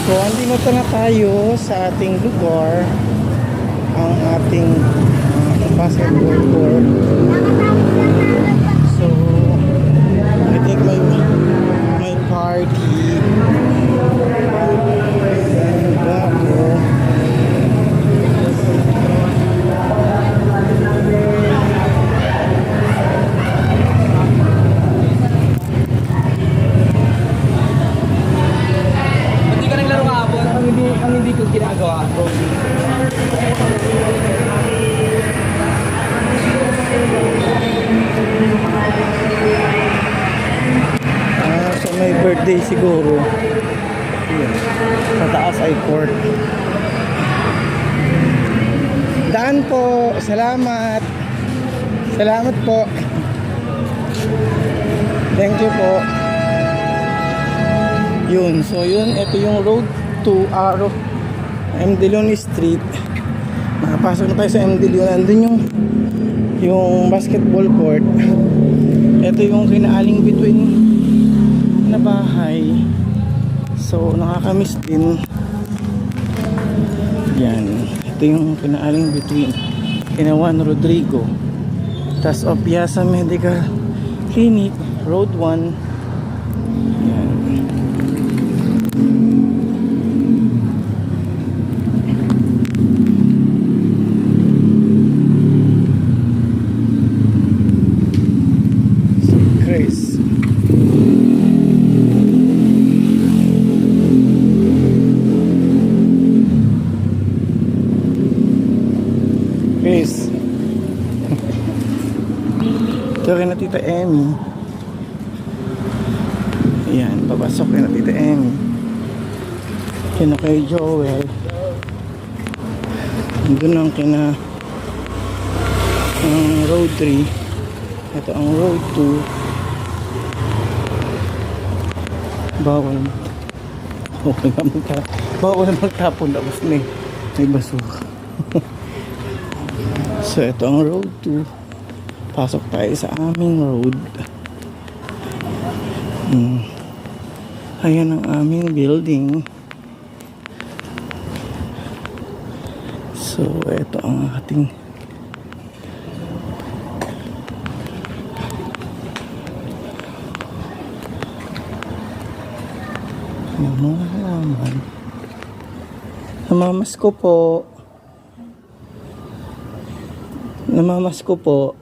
So, andito na tayo sa ating lugar, ang ating basketball court. So, I think may party. Bago. Hindi ka naglaro kahapon? Ang hindi ko ginagawa. So may birthday siguro. Yun. Sa taas ay court. Daan po. Salamat. Salamat po. Thank you po. Yun. So yun. Ito yung road to M. De Leon Street. Nakapasok na tayo sa M. De Leon. Nandun yung basketball court. Ito yung kinaaling between na bahay. So nakakamiss din. Yan. Ito yung kinaaling between kina Juan Rodrigo, tas Opiasa Medical Clinic, Road 1. Yan. So, Chris. Chris. Ito kay na Tita Emmy. Ayan, papasok kay na Tita Emmy. Kina kay Joel. Doon ang kina ang road 3. Ito ang road 2. Bawal. Okay na bawal magtapon. Tapos may basura. So ito ang road 2. Pasok tayo sa aming road. Ayan ang aming building. So ito ang ating mga halaman. Namamas ko po.